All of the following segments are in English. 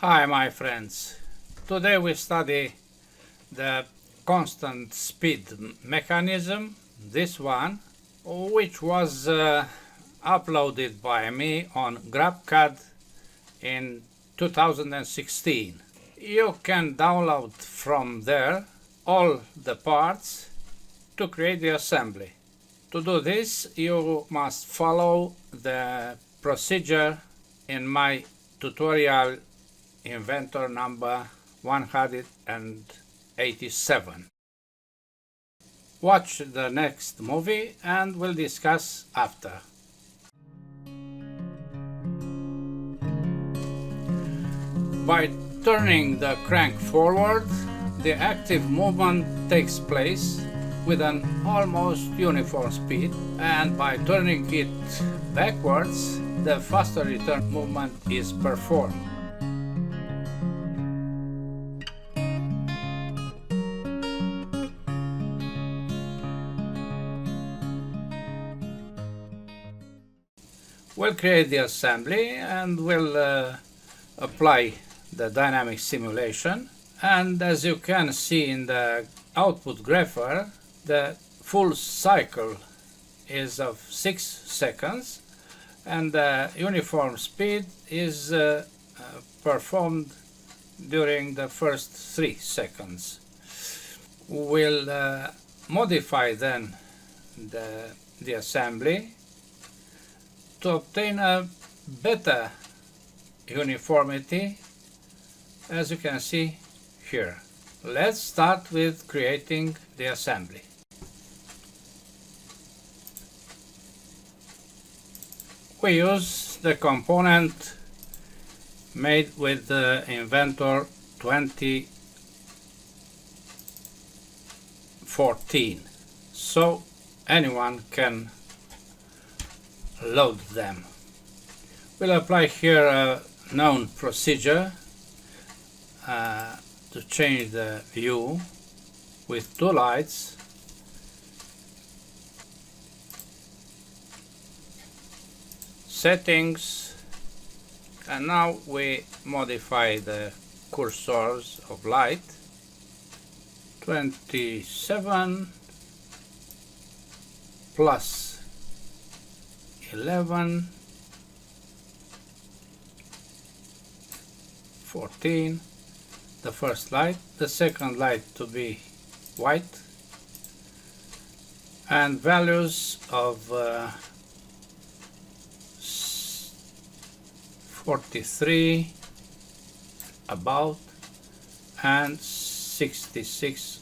Hi my friends, today we study the constant speed mechanism, this one, which was uploaded by me on CAD in 2016. You can download from there all the parts to create the assembly. To do this, you must follow the procedure in my tutorial Inventor number 187. Watch the next movie and we'll discuss after. By turning the crank forward, the active movement takes place with an almost uniform speed, and by turning it backwards, the faster return movement is performed. We'll create the assembly and we'll apply the dynamic simulation, and as you can see in the output grapher, the full cycle is of 6 seconds and the uniform speed is performed during the first 3 seconds. We'll modify then the assembly to obtain a better uniformity, as you can see here. Let's start with creating the assembly. We use the component made with the Inventor 2014, so anyone can load them. We'll apply here a known procedure to change the view with 2 lights. Settings, and now we modify the cursors of light. 27 plus 11, 14, the first light, the second light to be white, and values of 43 about and 66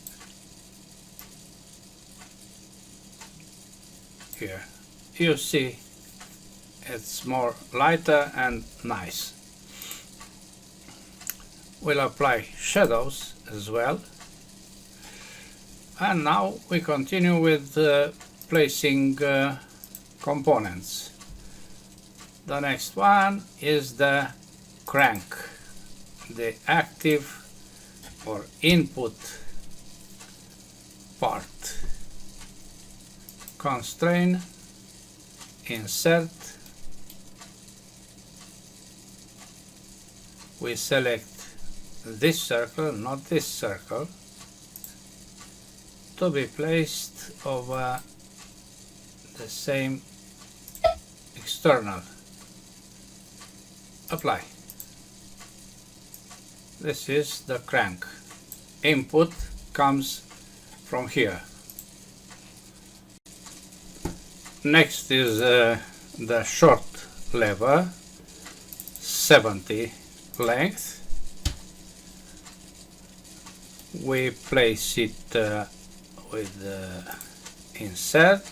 here. You see it's more lighter and nice. We'll apply shadows as well, and now we continue with placing components. The next one is the crank, the active or input part. Constrain, insert, we select this circle, not this circle, to be placed over the same external. Apply. This is the crank. Input comes from here. Next is the short lever, 70 length. We place it with insert.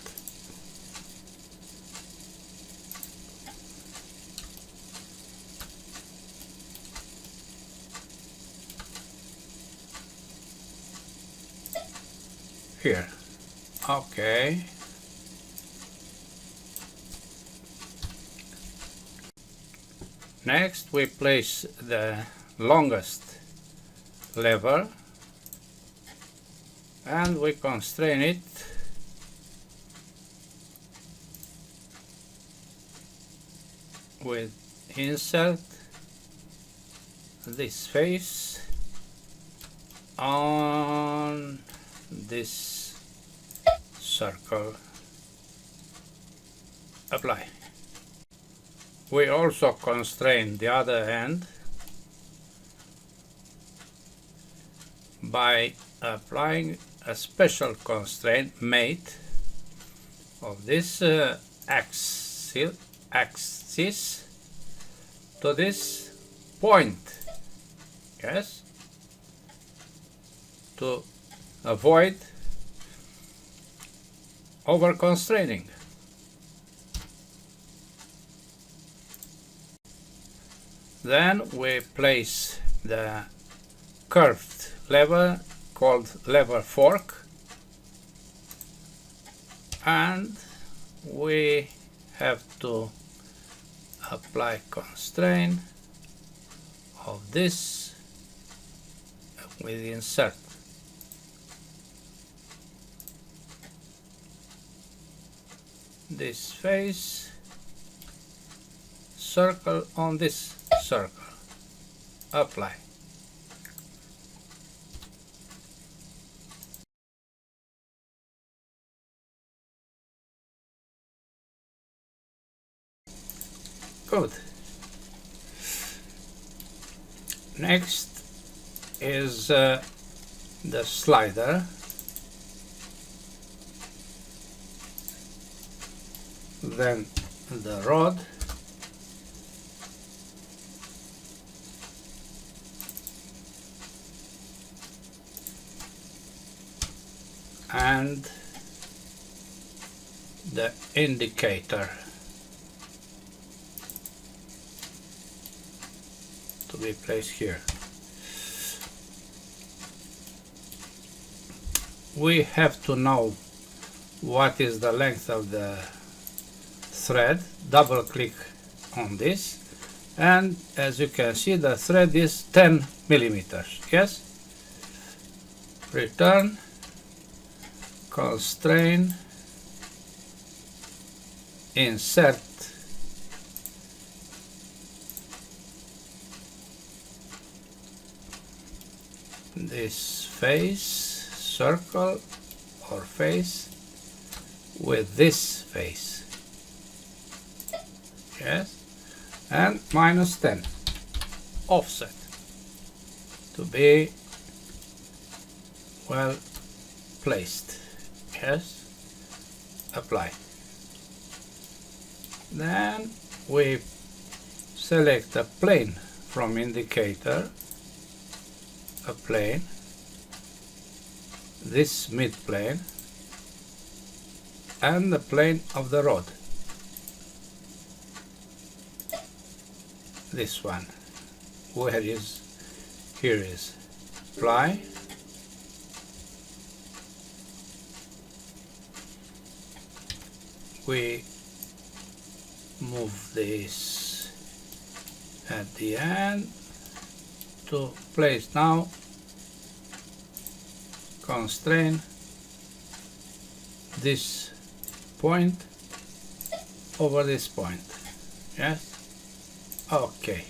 Here. Okay. Next we place the longest lever and we constrain it with insert this face on this circle. Apply. We also constrain the other end by applying a special constraint mate of this axis to this point, yes, to avoid over constraining. Then we place the curved lever called lever fork, and we have to apply constraint of this with insert. This face, circle on this circle. Apply. Good. Next is the slider. Then the rod. And the indicator to be placed here. We have to know what is the length of the thread. Double click on this, and as you can see, the thread is 10 millimeters. Yes. Return, constrain, insert this face, circle or face with this face, yes, and -10 offset to be well placed, yes. Apply. Then we select a plane from indicator, a plane, this mid plane, and the plane of the rod, this one. Where is, here is. Apply. We move this at the end to place now, constrain this point over this point, yes. Okay,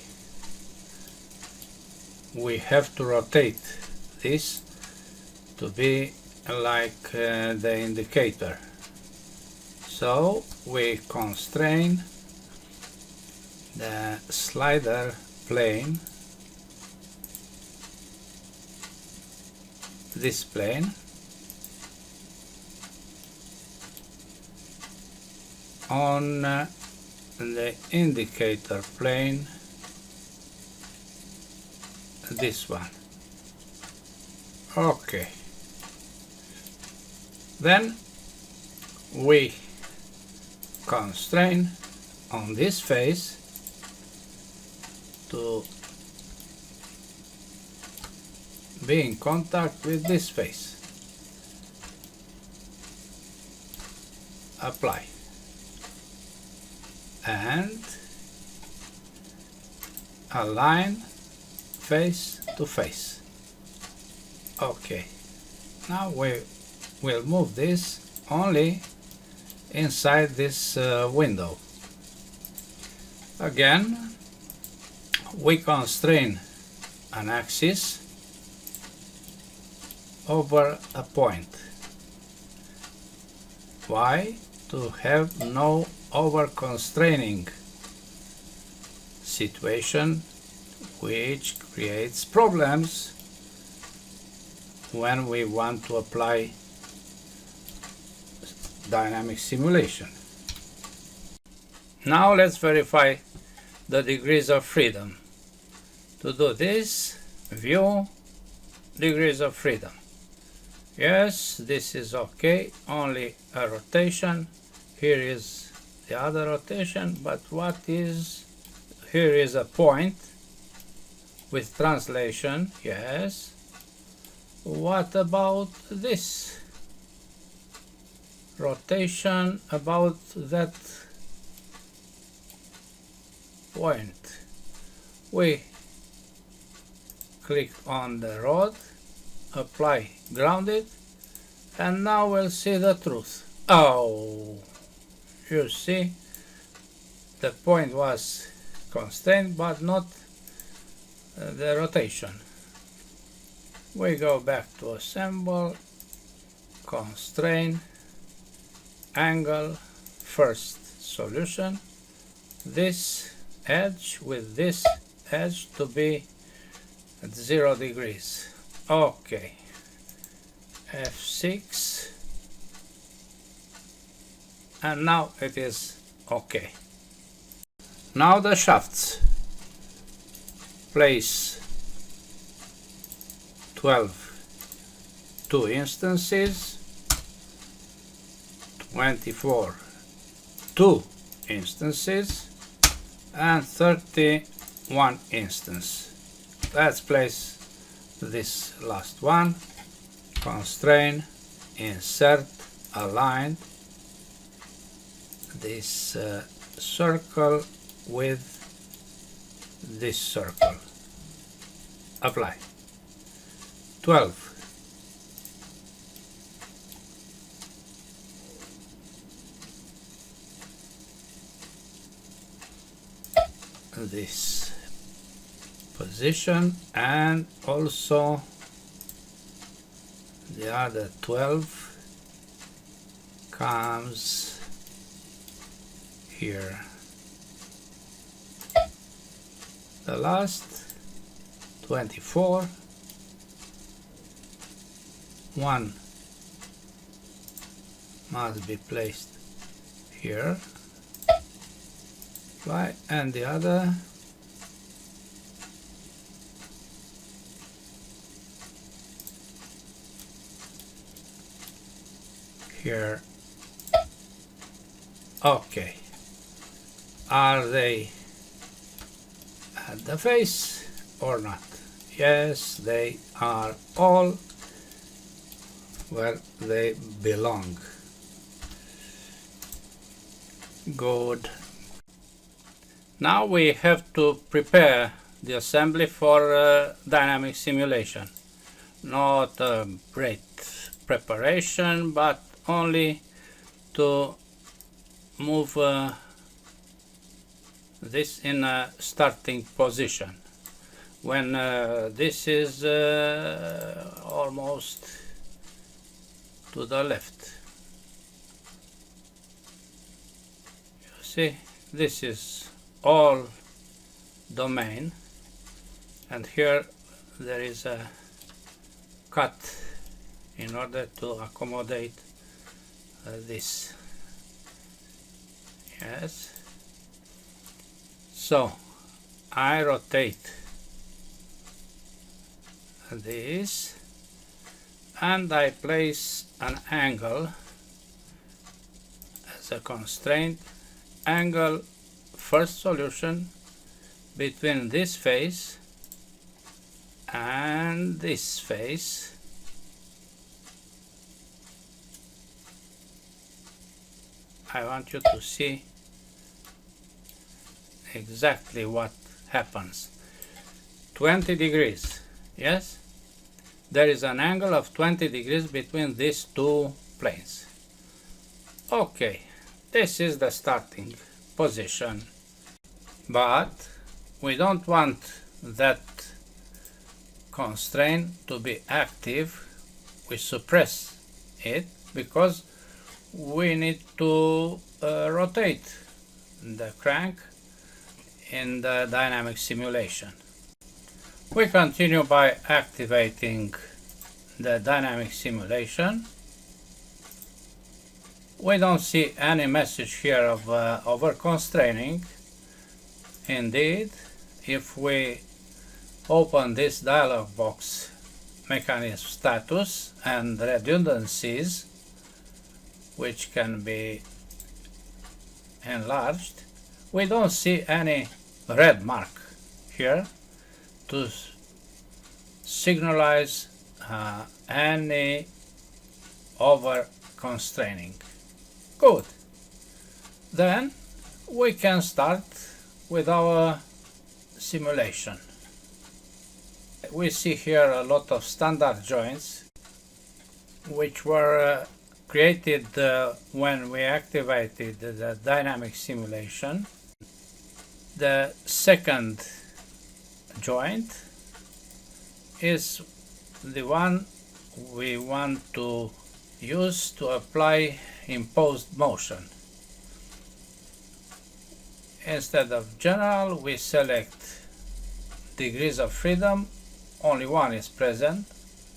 we have to rotate this to be like the indicator. So we constrain the slider plane, this plane, on the indicator plane, this one. Okay. Then we constrain on this face to be in contact with this face. Apply. And align face to face. Okay. Now we will move this only inside this window. Again, we constrain an axis over a point. Why? To have no over-constraining situation which creates problems when we want to apply dynamic simulation. Now let's verify the degrees of freedom. To do this, view, degrees of freedom. Yes, this is okay, only a rotation. Here is the other rotation, but what is, here is a point with translation, yes. What about this rotation about that point? We click on the rod, apply grounded, and now we'll see the truth. Oh, you see, the point was constrained but not the rotation. We go back to assemble, constrain, angle, first solution, this edge with this edge to be at 0 degrees. Okay, F6, and now it is okay. Now the shafts. Place 12 2 instances, 24 2 instances, and 31 instance. Let's place this last one, constrain, insert, align this circle with this circle, apply. 12. This position, and also the other 12 comes here. The last 24, one must be placed here, apply, and the other here. Okay, are they at the face or not? Yes, they are all where they belong. Good. Now we have to prepare the assembly for dynamic simulation. Not a great preparation, but only to move this in a starting position. When this is almost to the left. You see, this is all domain, and here there is a cut in order to accommodate this. Yes. So I rotate this and I place an angle as a constraint, angle first solution between this face and this face. I want you to see exactly what happens. 20 degrees, yes? There is an angle of 20 degrees between these two planes. Okay, this is the starting position, but we don't want that constraint to be active, we suppress it because we need to rotate the crank in the dynamic simulation. We continue by activating the dynamic simulation. We don't see any message here of over-constraining. Indeed, if we open this dialog box, mechanism status and redundancies, which can be enlarged, we don't see any red mark here to signalize any over-constraining. Good. Then we can start with our simulation. We see here a lot of standard joints which were created when we activated the dynamic simulation. The second joint is the one we want to use to apply imposed motion. Instead of general, we select degrees of freedom. Only one is present.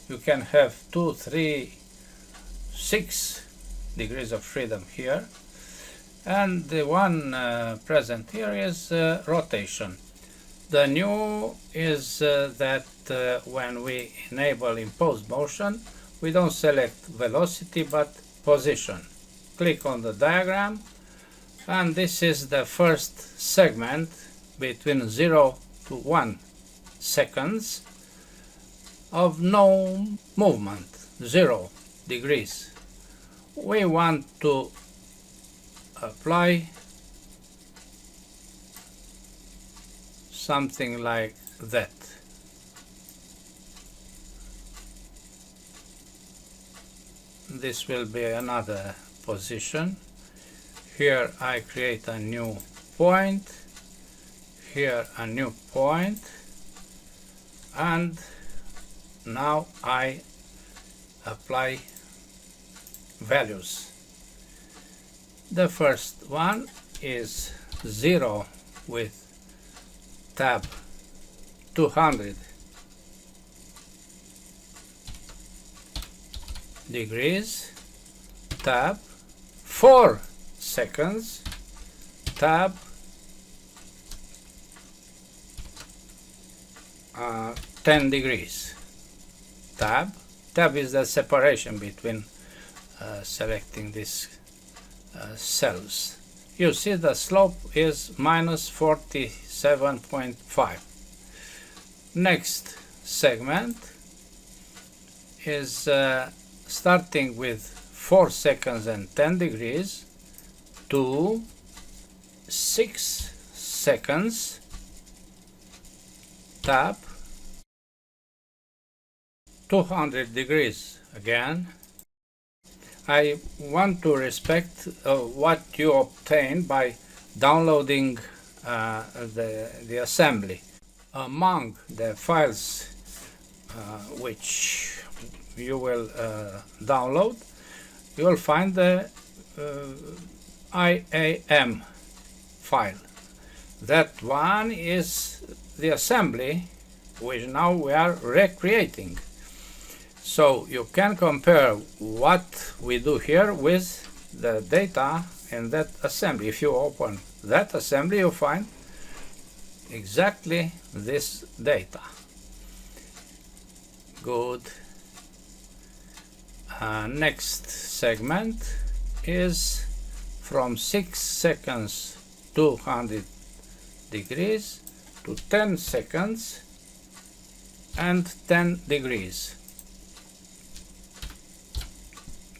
You can have 2, 3, 6 degrees of freedom here, and the one present here is rotation. The new is that when we enable imposed motion, we don't select velocity but position. Click on the diagram, and this is the first segment between 0 to 1 seconds of no movement, 0 degrees. We want to apply something like that. This will be another position. Here I create a new point, here a new point, and now I apply values. The first one is 0 with tab 200 degrees, tab 4 seconds, tab 10 degrees. Tab is the separation between selecting these cells. You see the slope is minus 47.5. Next segment is starting with 4 seconds and 10 degrees to 6 seconds, tab 200 degrees again. I want to respect what you obtain by downloading the assembly. Among the files which you will download, you will find the IAM file. That one is the assembly which now we are recreating. So you can compare what we do here with the data in that assembly. If you open that assembly, you find exactly this data. Good. Next segment is from 6 seconds 200 degrees to 10 seconds and 10 degrees.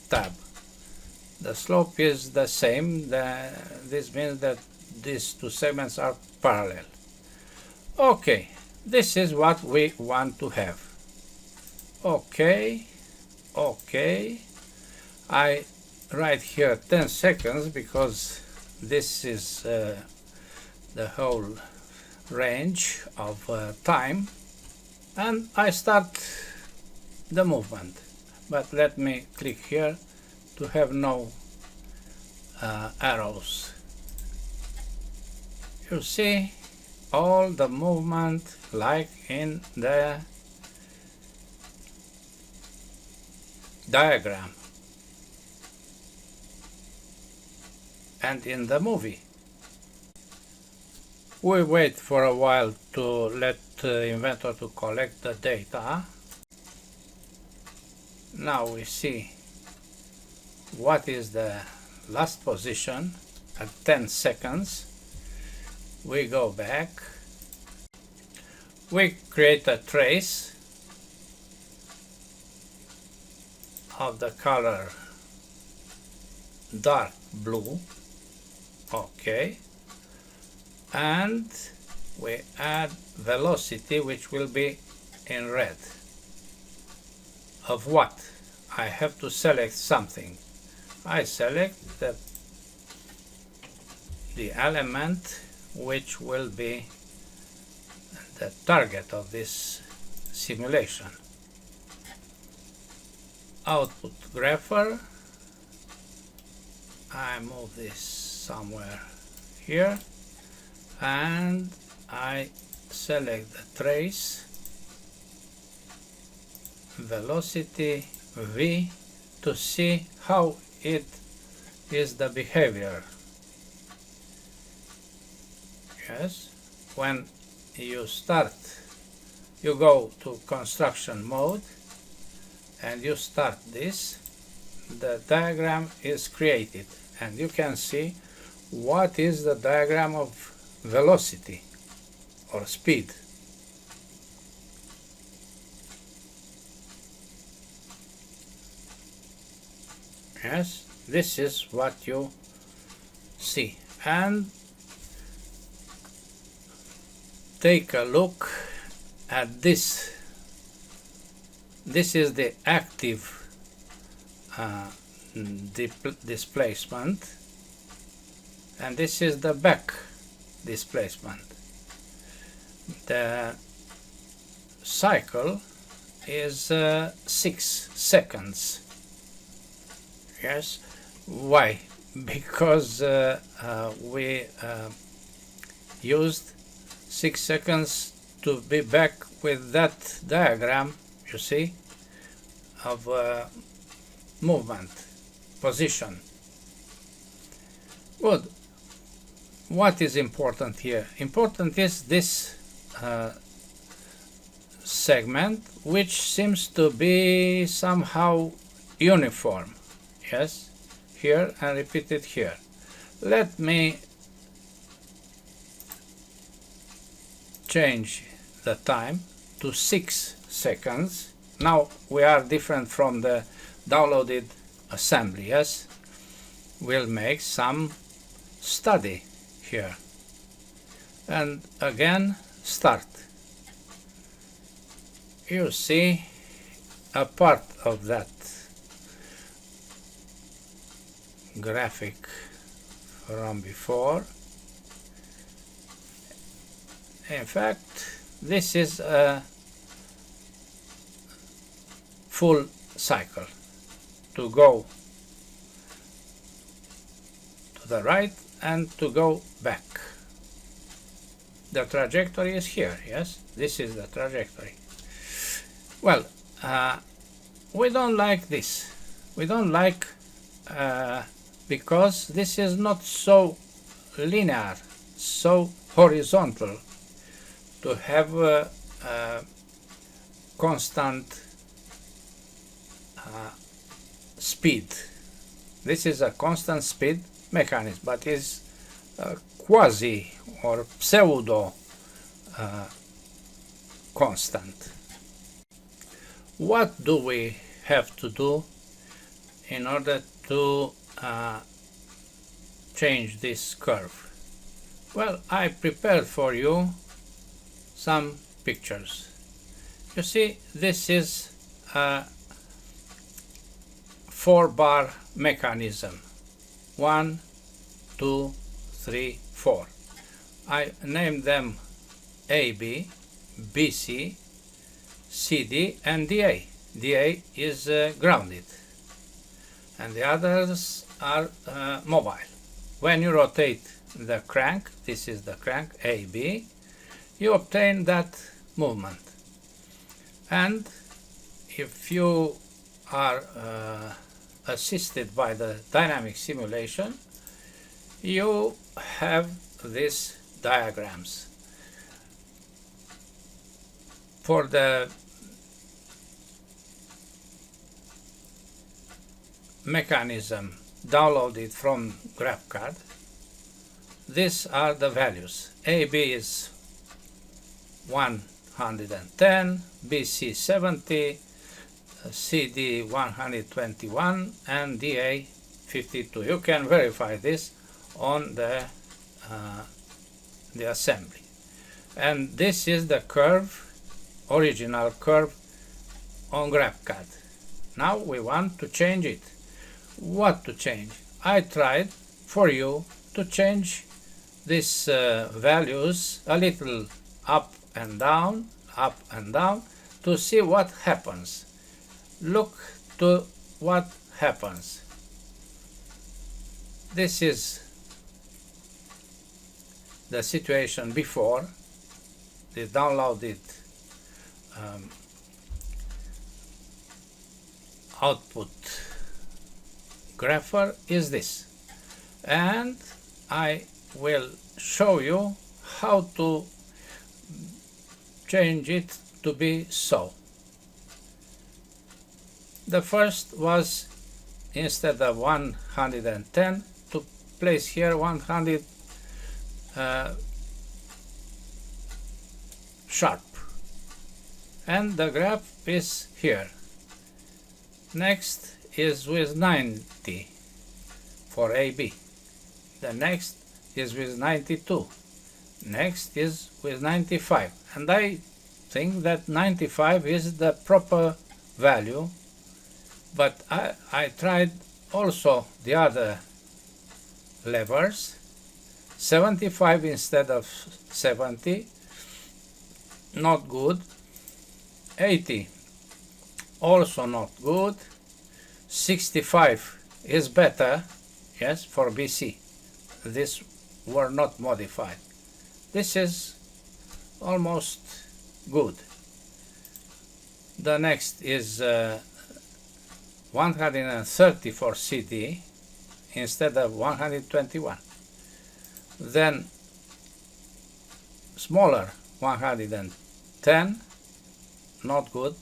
Tab. The slope is the same. This means that these two segments are parallel. Okay, this is what we want to have. Okay, I write here 10 seconds because this is the whole range of time. and I start the movement. But let me click here to have no arrows. You see all the movement like in the diagram and in the movie. We wait for a while to let Inventor to collect the data. Now we see what is the last position at 10 seconds. We go back. We create a trace of the color dark blue. Okay. And we add velocity, which will be in red. Of what? I have to select something. I select the element which will be the target of this simulation. Output grapher. I move this somewhere here, and I select the trace, velocity V, to see how it is the behavior. Yes, when you start, you go to construction mode and you start this, the diagram is created, and you can see what is the diagram of velocity or speed. Yes, this is what you see. And take a look at this. This is the active displacement, and this is the back displacement. The cycle is 6 seconds. Yes, why? Because we used 6 seconds to be back with that diagram, you see, of movement, position. Good. What is important here? Important is this segment, which seems to be somehow uniform. Yes, here, and repeat it here. Let me change the time to 6 seconds. Now we are different from the downloaded assembly. Yes, we'll make some study here, and again start. You see a part of that graphic from before. In fact, this is a full cycle to go to the right and to go back. The trajectory is here. Yes, this is the trajectory. Well, we don't like this. We don't like because this is not so linear, so horizontal, to have constant speed. This is a constant speed mechanism, but is quasi or pseudo constant. What do we have to do in order to change this curve? Well, I prepared for you some pictures. You see, this is a 4-bar mechanism. 1, 2, 3, 4. I named them AB, BC, CD and DA. DA is grounded, and the others are mobile. When you rotate the crank, this is the crank AB, you obtain that movement. And if you are assisted by the dynamic simulation, you have these diagrams. For the mechanism downloaded from GraphCAD, these are the values. AB is 110, BC 70, CD 121, and DA 52. You can verify this on the assembly. And this is the curve, original curve on GraphCAD. Now we want to change it. What to change? I tried for you to change these values a little up and down to see what happens. Look to what happens. This is the situation before the downloaded output grapher is this, and I will show you how to change it to be so. The first was, instead of 110, to place here 100 sharp, and the graph is here. Next is with 90 for AB. The next is with 92. Next is with 95. And I think that 95 is the proper value, but I tried also the other levers. 75 instead of 70, not good. 80, also not good. 65 is better, yes, for BC. These were not modified. This is almost good. The next is 130 for CD instead of 121. Then smaller, 110, not good.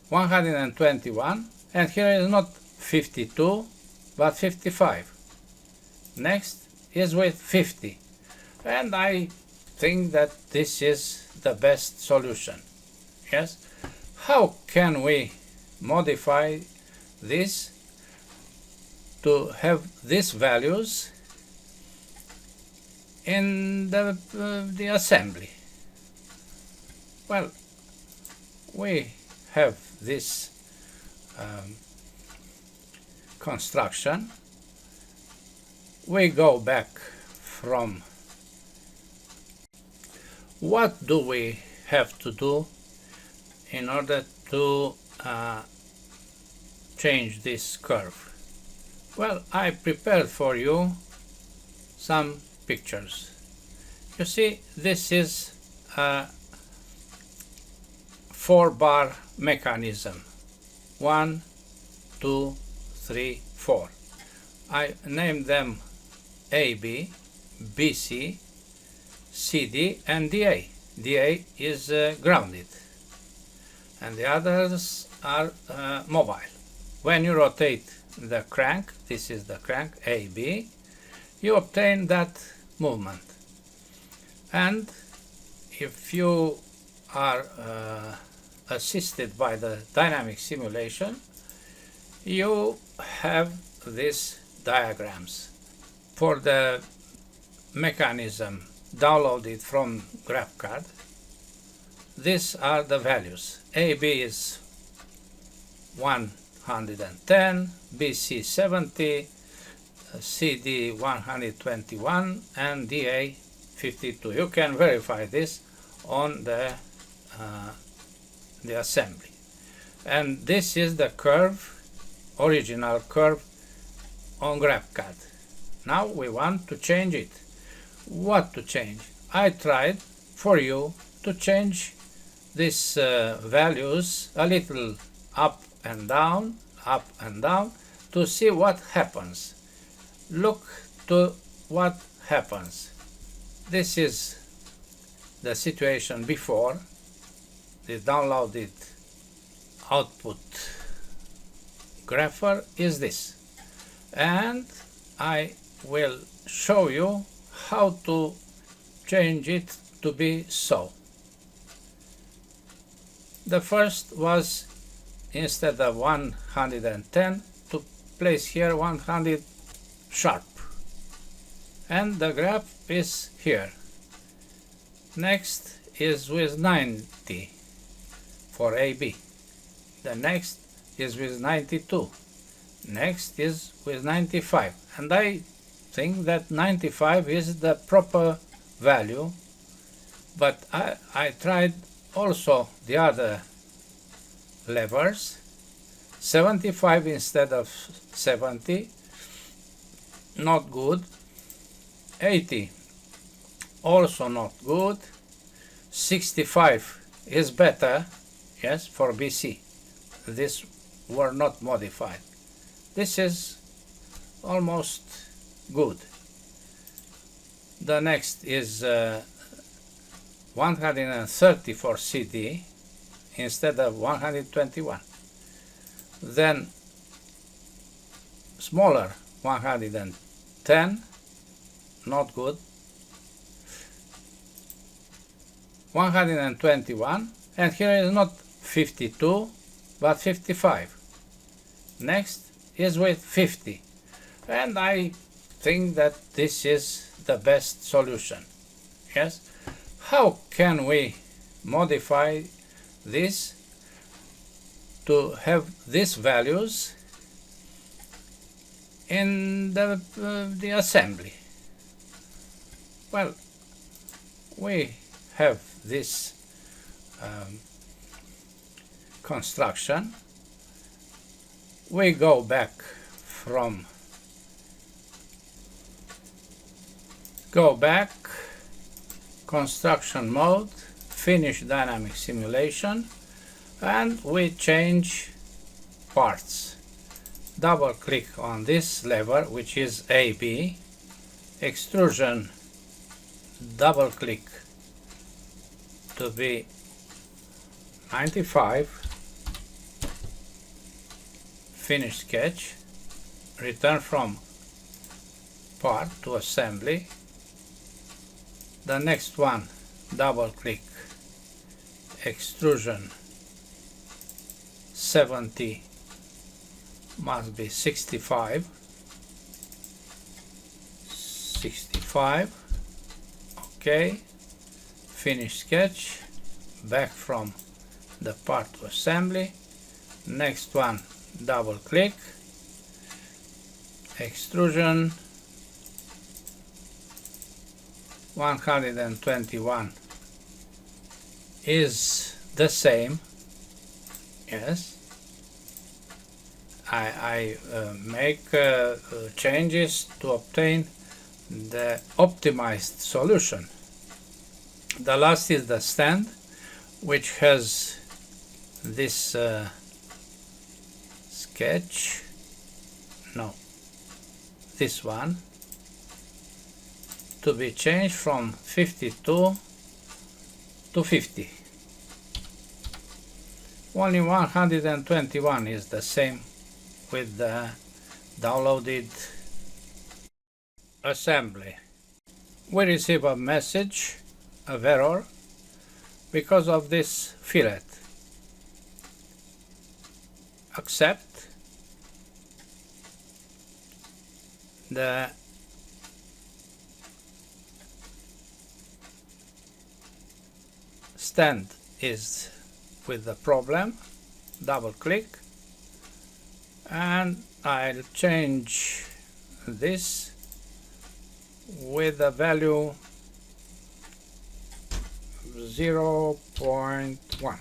121, and here is not 52 but 55. Next is with 50, and I think that this is the best solution. Yes, how can we modify this to have these values in the assembly? Well, we have this construction. We go back from what do we have to do in order to change this curve. Well, I prepared for you some pictures. You see, this is a 4-bar mechanism. 1, 2, 3, 4. I named them AB, BC, CD, and DA. DA is grounded, and the others are mobile. When you rotate the crank, this is the crank AB, you obtain that movement. And if you are assisted by the dynamic simulation, you have these diagrams. For the mechanism downloaded from GraphCAD, these are the values. AB is 110, BC 70, CD 121, and DA 52. You can verify this on the assembly. And this is the curve, original curve on GraphCAD. Now we want to change it. What to change? I tried for you to change these values a little up and down to see what happens. Look to what happens. This is the situation before the downloaded output grapher is this, and I will show you how to change it to be so. The first was, instead of 110, to place here 100 sharp, and the graph is here. Next is with 90 for AB. The next is with 92. Next is with 95. And I think that 95 is the proper value, but I tried also the other levers. 75 instead of 70, not good. 80, also not good. 65 is better, yes, for BC. These were not modified. This is almost good. The next is 130 for CD instead of 121. Then smaller, 110, not good. 121, and here is not 52 but 55. Next is with 50, and I think that this is the best solution. Yes, how can we modify this to have these values in the assembly? Well, we have this construction. We go back construction mode, finish dynamic simulation, and we change parts. Double click on this lever, which is AB, extrusion, double click to be 95, finish sketch, return from part to assembly. The next one, double click, extrusion 70 must be 65, okay, finish sketch, back from the part to assembly. Next one, double click, extrusion 121 is the same. Yes, I make changes to obtain the optimized solution. The last is the stand, which has this sketch, no, this one, to be changed from 52 to 50. Only 121 is the same with the downloaded assembly. We receive a message of error because of this fillet. Accept. The stand is with the problem. Double click, and I'll change this with the value 0.1.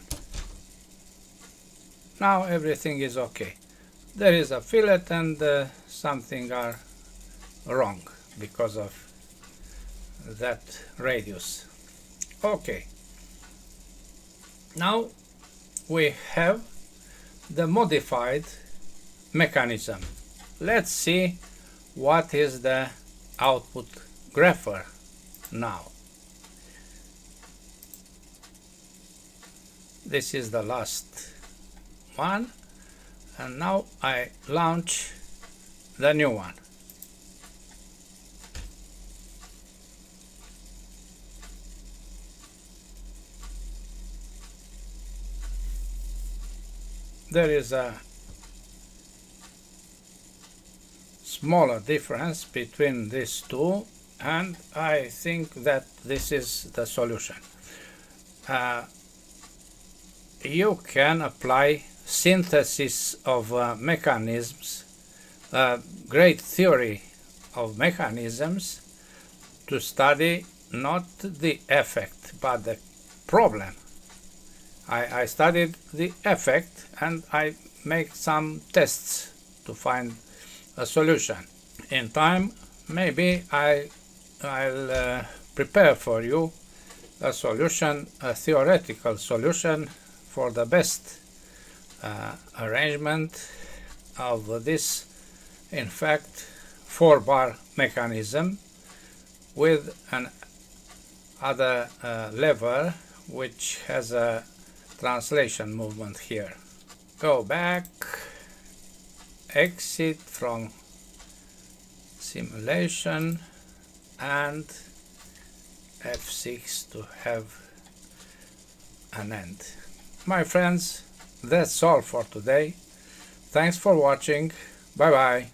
Now everything is okay. There is a fillet and something are wrong because of that radius. Okay. Now we have the modified mechanism. Let's see what is the output grapher now. This is the last one, and now I launch the new one. There is a smaller difference between these two, and I think that this is the solution. You can apply synthesis of mechanisms, great theory of mechanisms, to study not the effect but the problem. I studied the effect and I make some tests to find a solution. In time, maybe I'll prepare for you a solution, a theoretical solution for the best arrangement of this, in fact, 4-bar mechanism with an other lever which has a translation movement here. Go back, exit from simulation, and F6 to have an end. My friends, that's all for today. Thanks for watching. Bye bye.